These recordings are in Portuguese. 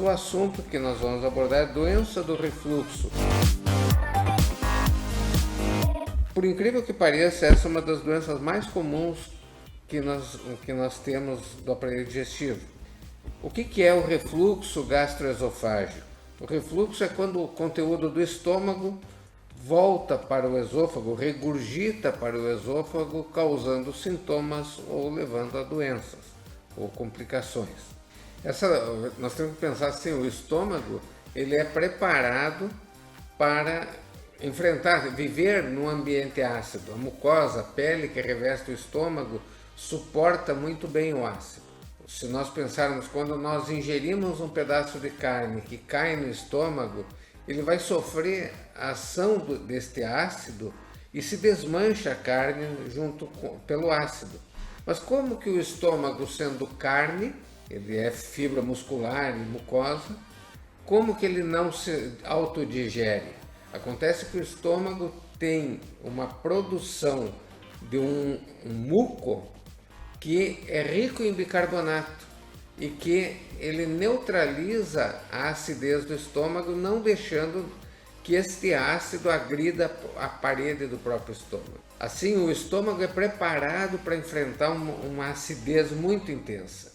o assunto que nós vamos abordar é a doença do refluxo. Por incrível que pareça, essa é uma das doenças mais comuns que nós temos do aparelho digestivo. O que é o refluxo gastroesofágico? O refluxo é quando o conteúdo do estômago volta para o esôfago, regurgita para o esôfago, causando sintomas ou levando a doenças ou complicações. Nós temos que pensar assim, o estômago ele é preparado para viver num ambiente ácido. A mucosa, a pele que reveste o estômago suporta muito bem o ácido. Se nós pensarmos, quando nós ingerimos um pedaço de carne que cai no estômago, ele vai sofrer a ação deste ácido e se desmancha a carne pelo ácido. Mas como que o estômago, sendo carne, ele é fibra muscular e mucosa, como que ele não se autodigere? Acontece que o estômago tem uma produção de um muco que é rico em bicarbonato e que ele neutraliza a acidez do estômago, não deixando que este ácido agrida a parede do próprio estômago. Assim, o estômago é preparado para enfrentar uma acidez muito intensa.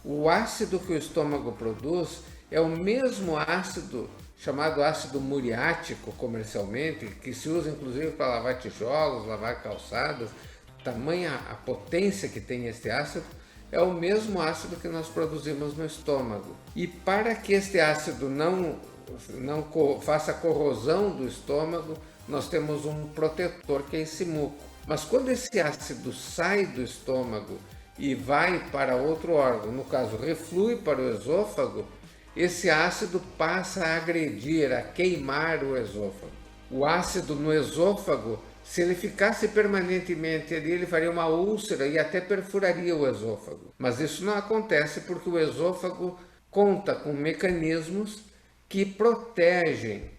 O ácido que o estômago produz é o mesmo ácido chamado ácido muriático comercialmente, que se usa inclusive para lavar tijolos, lavar calçadas. Tamanha a potência que tem este ácido, é o mesmo ácido que nós produzimos no estômago. E para que este ácido não faça corrosão do estômago, nós temos um protetor que é esse muco. Mas quando esse ácido sai do estômago e vai para outro órgão, no caso reflui para o esôfago, esse ácido passa a agredir, a queimar o esôfago. O ácido no esôfago, se ele ficasse permanentemente ali, ele faria uma úlcera e até perfuraria o esôfago. Mas isso não acontece porque o esôfago conta com mecanismos que protegem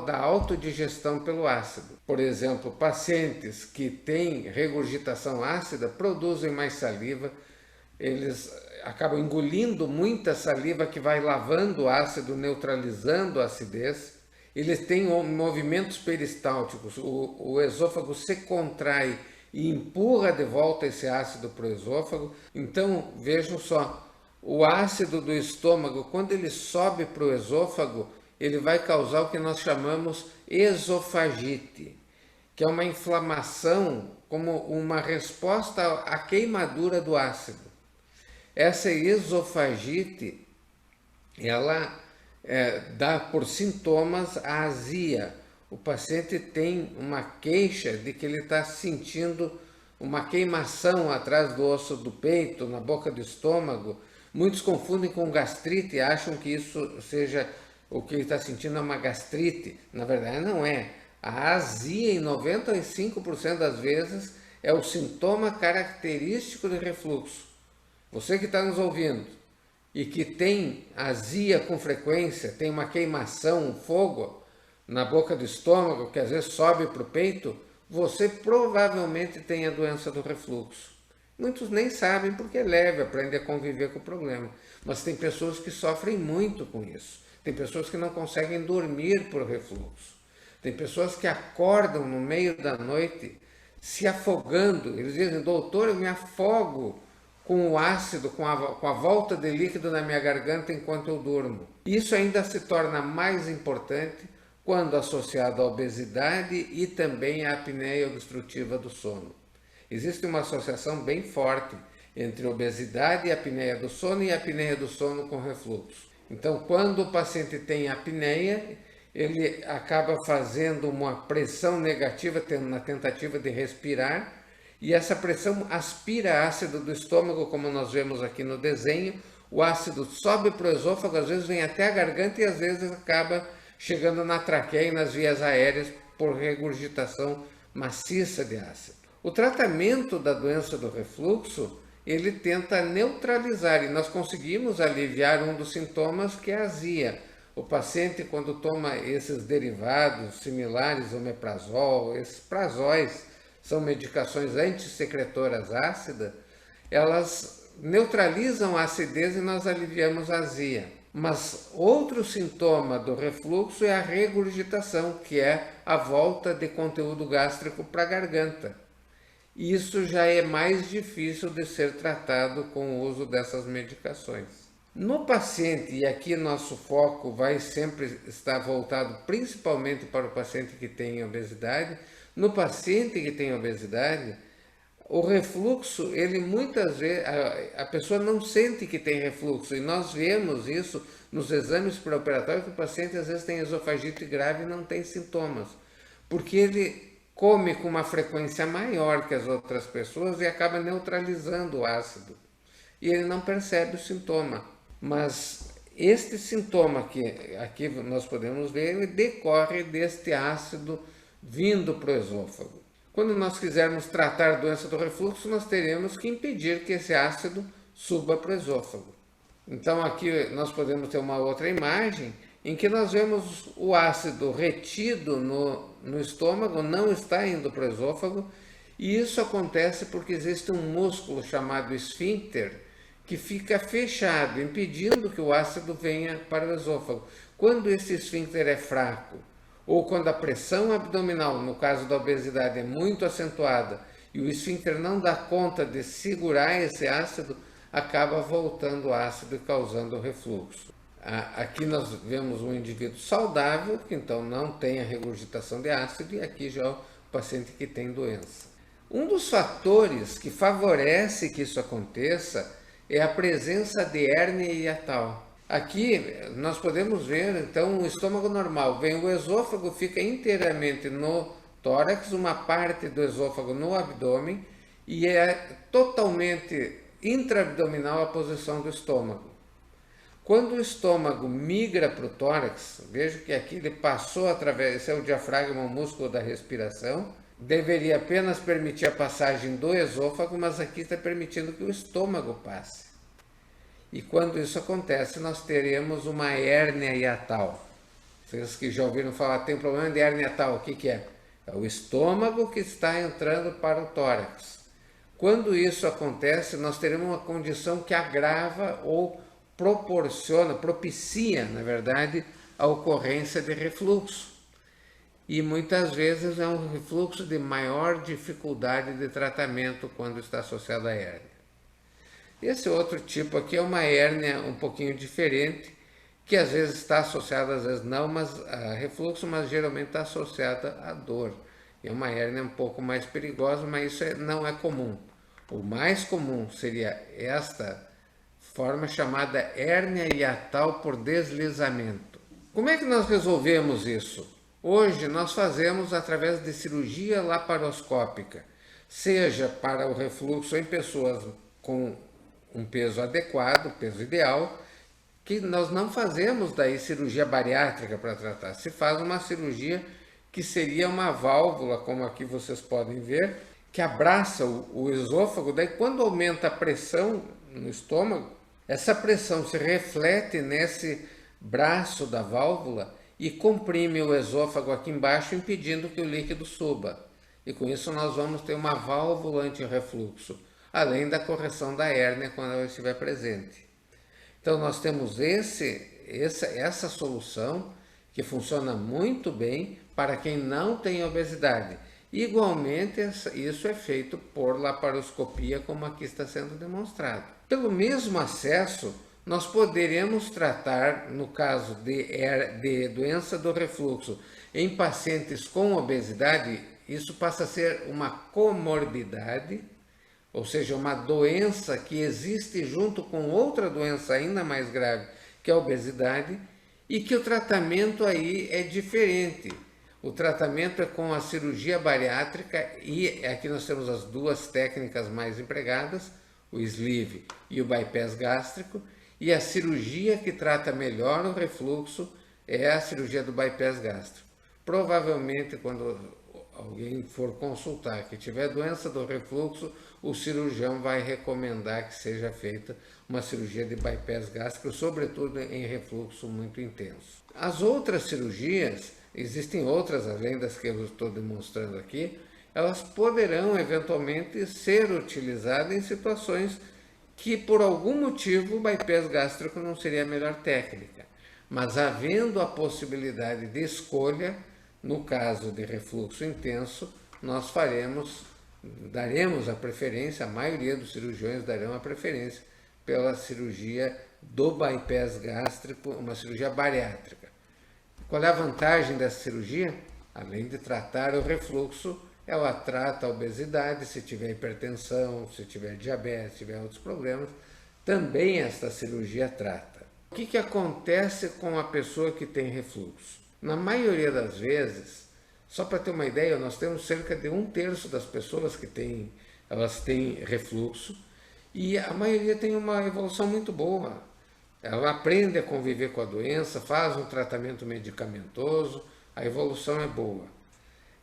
da autodigestão pelo ácido. Por exemplo, pacientes que têm regurgitação ácida produzem mais saliva, eles acabam engolindo muita saliva que vai lavando o ácido, neutralizando a acidez. Eles têm movimentos peristálticos, o esôfago se contrai e empurra de volta esse ácido para o esôfago. Então, vejam só, o ácido do estômago, quando ele sobe para o esôfago, ele vai causar o que nós chamamos esofagite, que é uma inflamação como uma resposta à queimadura do ácido. Essa esofagite, ela dá por sintomas a azia. O paciente tem uma queixa de que ele está sentindo uma queimação atrás do osso do peito, na boca do estômago. Muitos confundem com gastrite e acham que isso seja o que ele está sentindo é uma gastrite. Na verdade não é. A azia, em 95% das vezes, é o sintoma característico de refluxo. Você que está nos ouvindo e que tem azia com frequência, tem uma queimação, um fogo na boca do estômago, que às vezes sobe para o peito, você provavelmente tem a doença do refluxo. Muitos nem sabem porque é leve, aprende a conviver com o problema. Mas tem pessoas que sofrem muito com isso. Tem pessoas que não conseguem dormir por refluxo. Tem pessoas que acordam no meio da noite se afogando. Eles dizem, doutor, eu me afogo com o ácido, com a volta de líquido na minha garganta enquanto eu durmo. Isso ainda se torna mais importante quando associado à obesidade e também à apneia obstrutiva do sono. Existe uma associação bem forte entre obesidade e apneia do sono e apneia do sono com refluxo. Então, quando o paciente tem apneia, ele acaba fazendo uma pressão negativa na tentativa de respirar, e essa pressão aspira ácido do estômago, como nós vemos aqui no desenho. O ácido sobe para o esôfago, às vezes vem até a garganta e às vezes acaba chegando na traqueia e nas vias aéreas por regurgitação maciça de ácido. O tratamento da doença do refluxo, ele tenta neutralizar, e nós conseguimos aliviar um dos sintomas, que é a azia. O paciente, quando toma esses derivados similares ao omeprazol, esses prazóis, são medicações antissecretoras ácidas, elas neutralizam a acidez e nós aliviamos a azia. Mas outro sintoma do refluxo é a regurgitação, que é a volta de conteúdo gástrico para a garganta. Isso já é mais difícil de ser tratado com o uso dessas medicações. No paciente, e aqui nosso foco vai sempre estar voltado principalmente para o paciente que tem obesidade, no paciente que tem obesidade, o refluxo, ele muitas vezes, a pessoa não sente que tem refluxo, e nós vemos isso nos exames pré-operatórios, que o paciente às vezes tem esofagite grave e não tem sintomas, porque ele come com uma frequência maior que as outras pessoas e acaba neutralizando o ácido, e ele não percebe o sintoma. Mas este sintoma que aqui nós podemos ver, ele decorre deste ácido vindo para o esôfago. Quando nós quisermos tratar a doença do refluxo, nós teremos que impedir que esse ácido suba para o esôfago. Então aqui nós podemos ter uma outra imagem em que nós vemos o ácido retido no estômago, não está indo para o esôfago, e isso acontece porque existe um músculo chamado esfíncter que fica fechado, impedindo que o ácido venha para o esôfago. Quando esse esfíncter é fraco, ou quando a pressão abdominal, no caso da obesidade, é muito acentuada e o esfíncter não dá conta de segurar esse ácido, acaba voltando o ácido e causando o refluxo. Aqui nós vemos um indivíduo saudável, que então não tem a regurgitação de ácido, e aqui já o paciente que tem doença. Um dos fatores que favorece que isso aconteça é a presença de hérnia hiatal. Aqui nós podemos ver então o estômago normal, vem o esôfago, fica inteiramente no tórax, uma parte do esôfago no abdômen, e é totalmente intraabdominal a posição do estômago. Quando o estômago migra para o tórax, veja que aqui ele passou através, esse é o diafragma, o músculo da respiração, deveria apenas permitir a passagem do esôfago, mas aqui está permitindo que o estômago passe. E quando isso acontece, nós teremos uma hérnia hiatal. Vocês que já ouviram falar, tem problema de hérnia hiatal, o que é? É o estômago que está entrando para o tórax. Quando isso acontece, nós teremos uma condição que agrava ou propicia, na verdade, a ocorrência de refluxo. E muitas vezes é um refluxo de maior dificuldade de tratamento quando está associado à hérnia. Esse outro tipo aqui é uma hérnia um pouquinho diferente, que às vezes está associada, às vezes não, mas a refluxo, mas geralmente está associada à dor. É uma hérnia um pouco mais perigosa, mas isso não é comum. O mais comum seria esta forma chamada hérnia hiatal por deslizamento. Como é que nós resolvemos isso? Hoje nós fazemos através de cirurgia laparoscópica, seja para o refluxo em pessoas com um peso adequado, peso ideal, que nós não fazemos daí cirurgia bariátrica para tratar. Se faz uma cirurgia que seria uma válvula, como aqui vocês podem ver, que abraça o esôfago, daí quando aumenta a pressão no estômago, essa pressão se reflete nesse braço da válvula e comprime o esôfago aqui embaixo, impedindo que o líquido suba. E com isso nós vamos ter uma válvula anti-refluxo, além da correção da hérnia quando ela estiver presente. Então nós temos essa solução que funciona muito bem para quem não tem obesidade. Igualmente, isso é feito por laparoscopia, como aqui está sendo demonstrado. Pelo mesmo acesso, nós poderemos tratar, no caso de doença do refluxo, em pacientes com obesidade, isso passa a ser uma comorbidade, ou seja, uma doença que existe junto com outra doença ainda mais grave, que é a obesidade, e que o tratamento aí é diferente. O tratamento é com a cirurgia bariátrica, e aqui nós temos as duas técnicas mais empregadas, o sleeve e o bypass gástrico, e a cirurgia que trata melhor o refluxo é a cirurgia do bypass gástrico. Provavelmente, quando alguém for consultar que tiver doença do refluxo, o cirurgião vai recomendar que seja feita uma cirurgia de bypass gástrico, sobretudo em refluxo muito intenso. As outras cirurgias, existem outras além das que eu estou demonstrando aqui, elas poderão eventualmente ser utilizadas em situações que por algum motivo o bypass gástrico não seria a melhor técnica. Mas havendo a possibilidade de escolha, no caso de refluxo intenso, nós daremos a preferência, a maioria dos cirurgiões darão a preferência pela cirurgia do bypass gástrico, uma cirurgia bariátrica. Qual é a vantagem dessa cirurgia? Além de tratar o refluxo, ela trata a obesidade, se tiver hipertensão, se tiver diabetes, se tiver outros problemas, também esta cirurgia trata. O que acontece com a pessoa que tem refluxo? Na maioria das vezes, só para ter uma ideia, nós temos cerca de 1/3 das pessoas que elas têm refluxo e a maioria tem uma evolução muito boa. Ela aprende a conviver com a doença, faz um tratamento medicamentoso, a evolução é boa.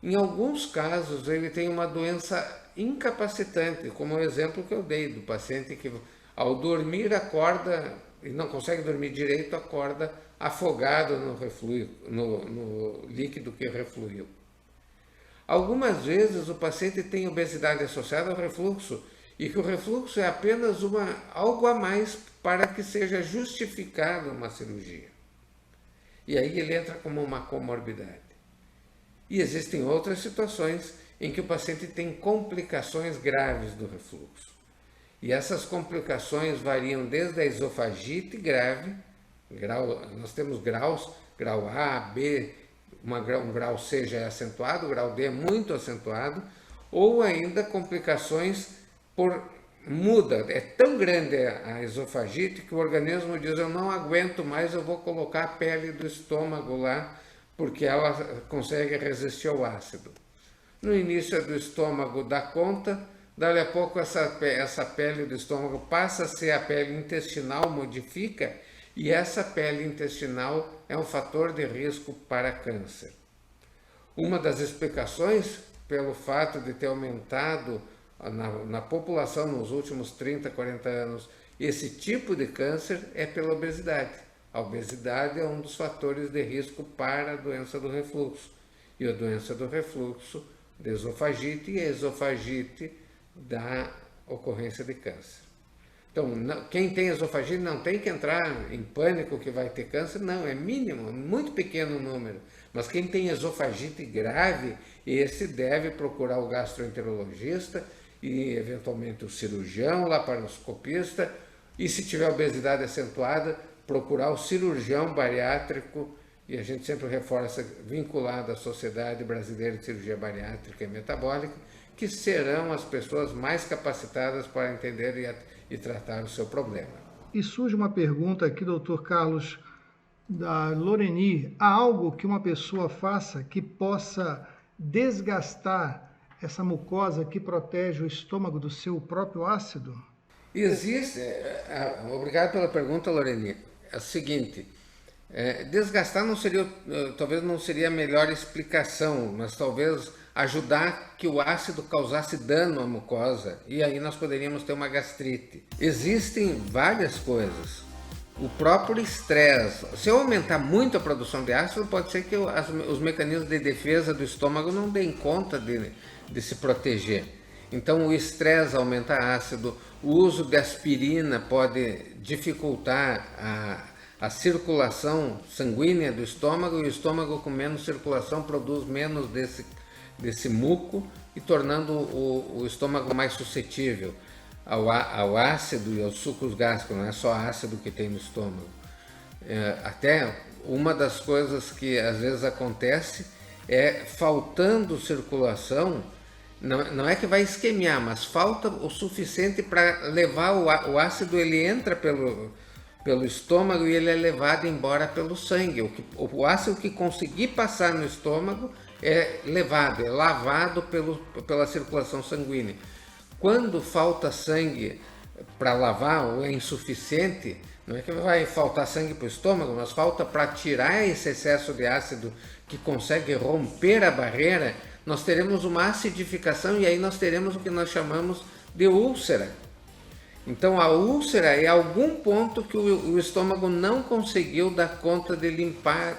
Em alguns casos, ele tem uma doença incapacitante, como o exemplo que eu dei do paciente que ao dormir acorda e não consegue dormir direito, acorda afogado no líquido que refluiu. Algumas vezes o paciente tem obesidade associada ao refluxo e que o refluxo é apenas algo a mais para que seja justificada uma cirurgia. E aí ele entra como uma comorbidade. E existem outras situações em que o paciente tem complicações graves do refluxo. E essas complicações variam desde a esofagite grave, nós temos graus, grau A, B, um grau C já é acentuado, o grau D é muito acentuado, ou ainda complicações é tão grande a esofagite que o organismo diz, eu não aguento mais, eu vou colocar a pele do estômago lá, porque ela consegue resistir ao ácido. No início do estômago dá conta, dali a pouco essa pele do estômago passa a ser a pele intestinal, modifica, e essa pele intestinal é um fator de risco para câncer. Uma das explicações, pelo fato de ter aumentado na população nos últimos 30, 40 anos esse tipo de câncer, é pela obesidade. A obesidade é um dos fatores de risco para a doença do refluxo. E a doença do refluxo, da esofagite, e a esofagite da ocorrência de câncer. Então, quem tem esofagite não tem que entrar em pânico que vai ter câncer, não, é mínimo, muito pequeno o número. Mas quem tem esofagite grave, esse deve procurar o gastroenterologista e eventualmente o cirurgião, laparoscopista, e se tiver obesidade acentuada, procurar o cirurgião bariátrico, e a gente sempre reforça, vinculado à Sociedade Brasileira de Cirurgia Bariátrica e Metabólica, que serão as pessoas mais capacitadas para entender e tratar o seu problema. E surge uma pergunta aqui, doutor Carlos, da Loreni. Há algo que uma pessoa faça que possa desgastar essa mucosa que protege o estômago do seu próprio ácido? Existe, obrigado pela pergunta, Loreni. É o seguinte, desgastar talvez não seria a melhor explicação, mas talvez ajudar que o ácido causasse dano à mucosa e aí nós poderíamos ter uma gastrite. Existem várias coisas. O próprio estresse, se eu aumentar muito a produção de ácido, pode ser que os mecanismos de defesa do estômago não deem conta de se proteger. Então o estresse aumenta ácido, o uso de aspirina pode dificultar a circulação sanguínea do estômago, e o estômago com menos circulação produz menos desse muco e tornando o estômago mais suscetível ao ácido e aos sucos gástricos, não é só ácido que tem no estômago. Até uma das coisas que às vezes acontece é faltando circulação, não é que vai isquemiar, mas falta o suficiente para levar o ácido, ele entra pelo estômago e ele é levado embora pelo sangue. O ácido que conseguir passar no estômago é levado, é lavado pela circulação sanguínea. Quando falta sangue para lavar ou é insuficiente, não é que vai faltar sangue para o estômago, mas falta para tirar esse excesso de ácido que consegue romper a barreira, nós teremos uma acidificação e aí nós teremos o que nós chamamos de úlcera. Então a úlcera é algum ponto que o estômago não conseguiu dar conta de limpar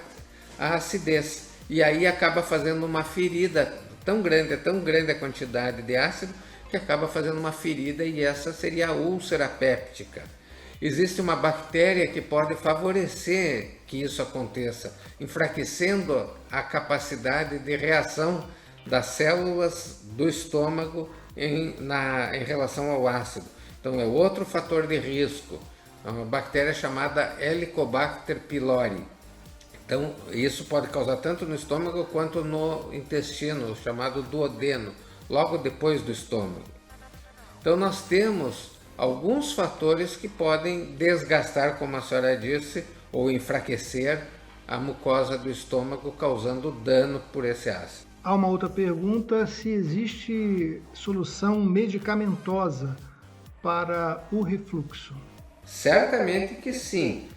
a acidez. E aí acaba fazendo uma ferida tão grande a quantidade de ácido, que acaba fazendo uma ferida, e essa seria a úlcera péptica. Existe uma bactéria que pode favorecer que isso aconteça, enfraquecendo a capacidade de reação das células do estômago em relação ao ácido. Então é outro fator de risco, é uma bactéria chamada Helicobacter pylori. Então isso pode causar tanto no estômago quanto no intestino, chamado duodeno, logo depois do estômago. Então nós temos alguns fatores que podem desgastar, como a senhora disse, ou enfraquecer a mucosa do estômago, causando dano por esse ácido. Há uma outra pergunta, se existe solução medicamentosa para o refluxo. Certamente que sim.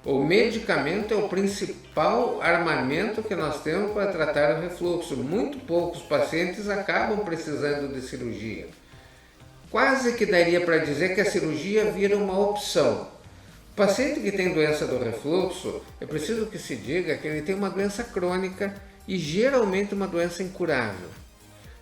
O medicamento é o principal armamento que nós temos para tratar o refluxo. Muito poucos pacientes acabam precisando de cirurgia. Quase que daria para dizer que a cirurgia vira uma opção. O paciente que tem doença do refluxo, é preciso que se diga que ele tem uma doença crônica e geralmente uma doença incurável.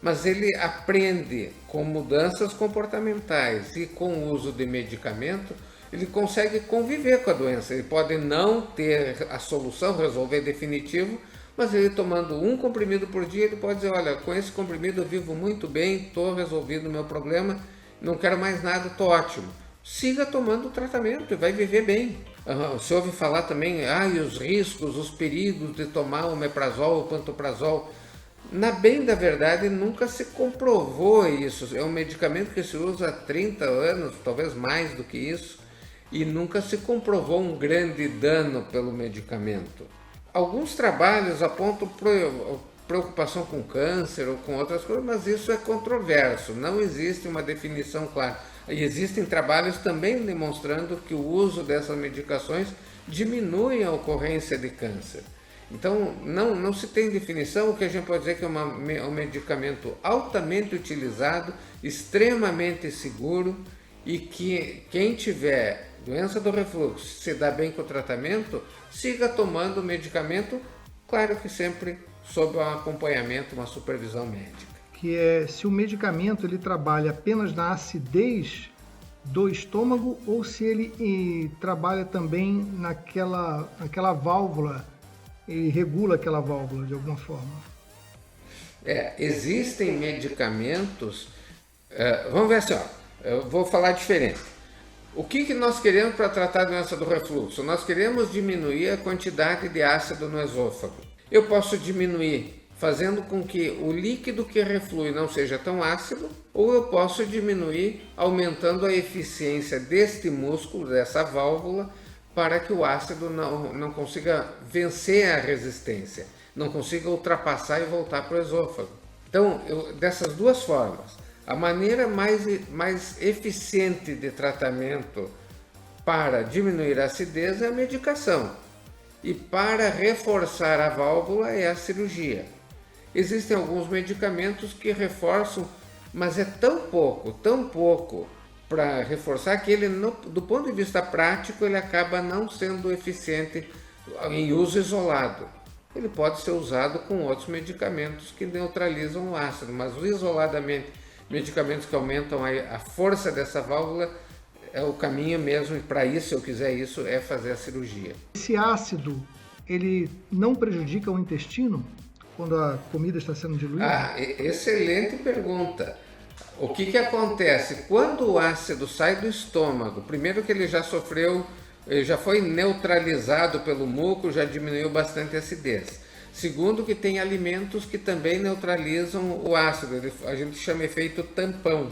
Mas ele aprende com mudanças comportamentais e com o uso de medicamento, ele consegue conviver com a doença. Ele pode não ter a solução, resolver definitivo, mas ele tomando um comprimido por dia, ele pode dizer, olha, com esse comprimido eu vivo muito bem, estou resolvido o meu problema, não quero mais nada, estou ótimo. Siga tomando o tratamento e vai viver bem. Você ouve falar também, e os riscos, os perigos de tomar o omeprazol, o pantoprazol. Na bem da verdade, nunca se comprovou isso. É um medicamento que se usa há 30 anos, talvez mais do que isso, e nunca se comprovou um grande dano pelo medicamento. Alguns trabalhos apontam preocupação com câncer ou com outras coisas, mas isso é controverso, não existe uma definição clara. E existem trabalhos também demonstrando que o uso dessas medicações diminui a ocorrência de câncer. Então, não se tem definição. O que a gente pode dizer é que é um medicamento altamente utilizado, extremamente seguro, e que quem tiver doença do refluxo, se dá bem com o tratamento, siga tomando o medicamento, claro que sempre sob um acompanhamento, uma supervisão médica. Que é se o medicamento ele trabalha apenas na acidez do estômago ou se ele trabalha também naquela válvula, ele regula aquela válvula de alguma forma. Existem medicamentos, vamos ver assim, eu vou falar diferente. O que nós queremos para tratar a doença do refluxo? Nós queremos diminuir a quantidade de ácido no esôfago. Eu posso diminuir fazendo com que o líquido que reflui não seja tão ácido, ou eu posso diminuir aumentando a eficiência deste músculo, dessa válvula, para que o ácido não consiga vencer a resistência, não consiga ultrapassar e voltar para o esôfago. Então, dessas duas formas, a maneira mais eficiente de tratamento para diminuir a acidez é a medicação. E para reforçar a válvula é a cirurgia. Existem alguns medicamentos que reforçam, mas é tão pouco para reforçar que ele, do ponto de vista prático, ele acaba não sendo eficiente em uso isolado. Ele pode ser usado com outros medicamentos que neutralizam o ácido, mas isoladamente, medicamentos que aumentam a força dessa válvula, é o caminho mesmo, e para isso, se eu quiser isso, é fazer a cirurgia. Esse ácido, ele não prejudica o intestino quando a comida está sendo diluída? Excelente pergunta. O que acontece? Quando o ácido sai do estômago, primeiro que ele já foi neutralizado pelo muco, já diminuiu bastante a acidez. Segundo, que tem alimentos que também neutralizam o ácido, a gente chama efeito tampão.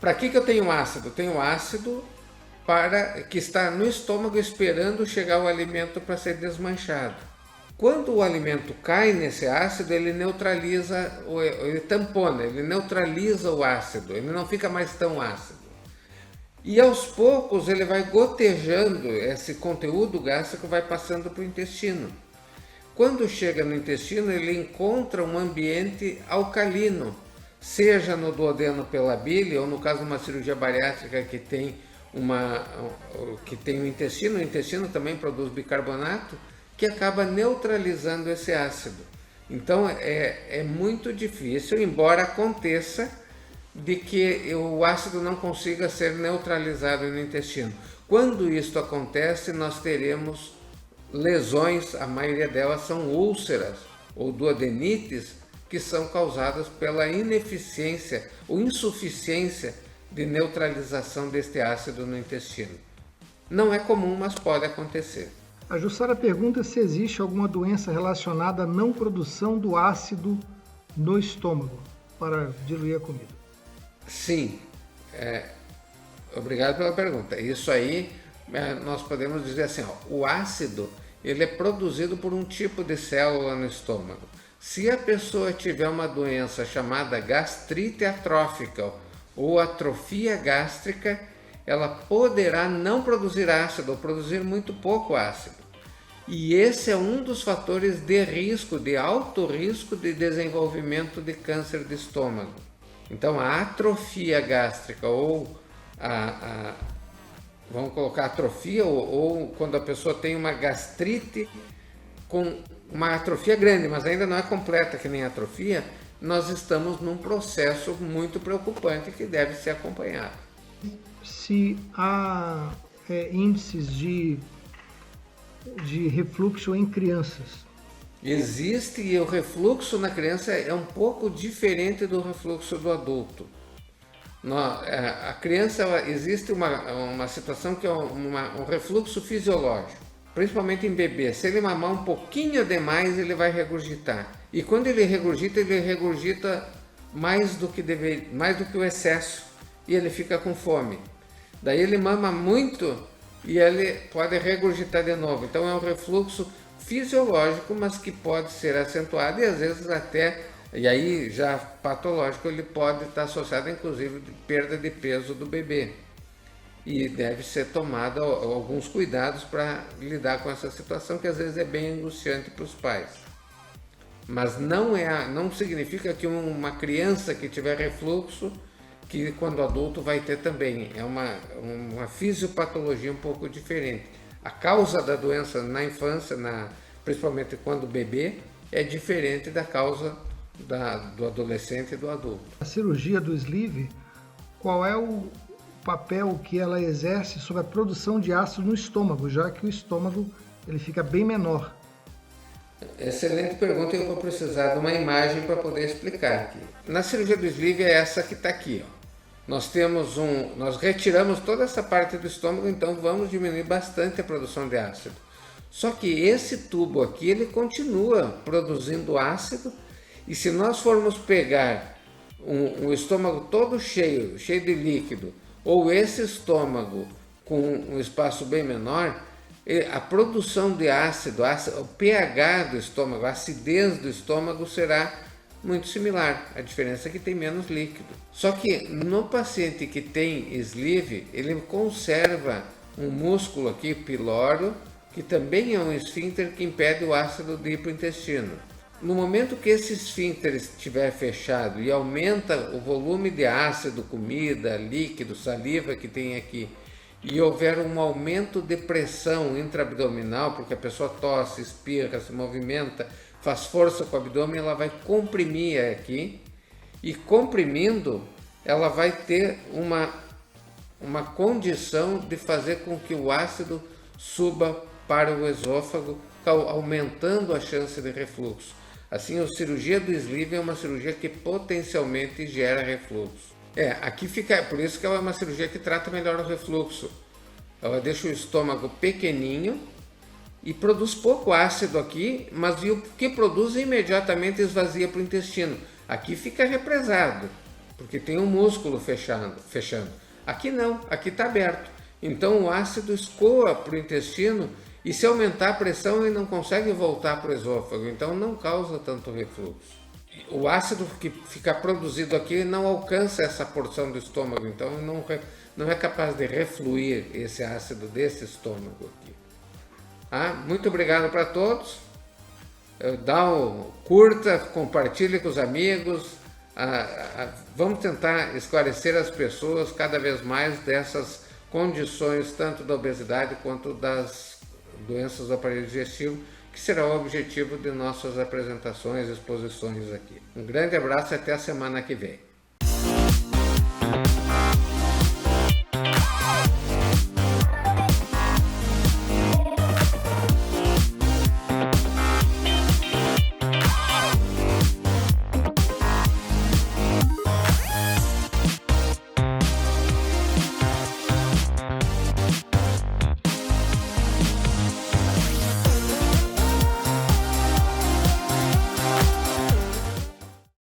Para que eu tenho ácido? Tenho ácido que está no estômago esperando chegar o alimento para ser desmanchado. Quando o alimento cai nesse ácido, ele neutraliza, ele tampona, ele neutraliza o ácido, ele não fica mais tão ácido. E aos poucos ele vai gotejando, esse conteúdo gástrico vai passando para o intestino. Quando chega no intestino, ele encontra um ambiente alcalino, seja no duodeno pela bile, ou no caso de uma cirurgia bariátrica que tem o intestino, o intestino também produz bicarbonato, que acaba neutralizando esse ácido. Então é muito difícil, embora aconteça, de que o ácido não consiga ser neutralizado no intestino. Quando isto acontece, nós teremos lesões, a maioria delas são úlceras ou duodenites, que são causadas pela ineficiência ou insuficiência de neutralização deste ácido no intestino. Não é comum, mas pode acontecer. A Jussara pergunta se existe alguma doença relacionada à não produção do ácido no estômago para diluir a comida. Sim, obrigado pela pergunta. Isso aí, nós podemos dizer assim, ó, o ácido ele é produzido por um tipo de célula no estômago. Se a pessoa tiver uma doença chamada gastrite atrófica ou atrofia gástrica, ela poderá não produzir ácido ou produzir muito pouco ácido. E esse é um dos fatores de risco, de alto risco de desenvolvimento de câncer de estômago. Então a atrofia gástrica ou vamos colocar atrofia ou quando a pessoa tem uma gastrite com uma atrofia grande, mas ainda não é completa que nem a atrofia, nós estamos num processo muito preocupante que deve ser acompanhado. Se há índices de refluxo em crianças. Existe, e o refluxo na criança é um pouco diferente do refluxo do adulto. A criança, existe uma situação que é um refluxo fisiológico, principalmente em bebê. Se ele mamar um pouquinho demais, ele vai regurgitar. E quando ele regurgita mais do que o excesso, e ele fica com fome. Daí ele mama muito e ele pode regurgitar de novo. Então é um refluxo fisiológico, mas que pode ser acentuado e às vezes até, e aí já patológico, ele pode estar associado inclusive de perda de peso do bebê. E deve ser tomado alguns cuidados para lidar com essa situação, que às vezes é bem angustiante para os pais. Mas não significa que uma criança que tiver refluxo, que quando adulto vai ter também. É uma fisiopatologia um pouco diferente. A causa da doença na infância, principalmente quando bebê, é diferente da causa do adolescente e do adulto. A cirurgia do sleeve, qual é o papel que ela exerce sobre a produção de ácido no estômago, já que o estômago ele fica bem menor? Excelente pergunta, eu vou precisar de uma imagem para poder explicar aqui. Na cirurgia do sleeve é essa que está aqui, ó. Nós retiramos toda essa parte do estômago, então vamos diminuir bastante a produção de ácido. Só que esse tubo aqui, ele continua produzindo ácido, e se nós formos pegar um estômago todo cheio de líquido, ou esse estômago com um espaço bem menor, a produção de ácido, o pH do estômago, a acidez do estômago será muito similar. A diferença é que tem menos líquido. Só que no paciente que tem sleeve, ele conserva um músculo aqui, pilório, que também é um esfíncter que impede o ácido de ir para o intestino. No momento que esse esfíncter estiver fechado e aumenta o volume de ácido, comida, líquido, saliva que tem aqui, e houver um aumento de pressão intraabdominal, porque a pessoa tosse, espirra, se movimenta, faz força com o abdômen, ela vai comprimir aqui, e comprimindo, ela vai ter uma condição de fazer com que o ácido suba para o esôfago, aumentando a chance de refluxo. Assim, a cirurgia do sleeve é uma cirurgia que potencialmente gera refluxo. Aqui fica, por isso que ela é uma cirurgia que trata melhor o refluxo. Ela deixa o estômago pequenininho e produz pouco ácido aqui, mas o que produz imediatamente esvazia para o intestino. Aqui fica represado, porque tem um músculo fechando. Aqui não, aqui está aberto. Então o ácido escoa para o intestino e se aumentar a pressão ele não consegue voltar para o esôfago, então não causa tanto refluxo. O ácido que fica produzido aqui não alcança essa porção do estômago, então não é capaz de refluir esse ácido desse estômago aqui. Muito obrigado para todos. Curta, compartilhe com os amigos. Vamos tentar esclarecer as pessoas cada vez mais dessas condições, tanto da obesidade quanto das doenças do aparelho digestivo, que será o objetivo de nossas apresentações e exposições aqui. Um grande abraço e até a semana que vem.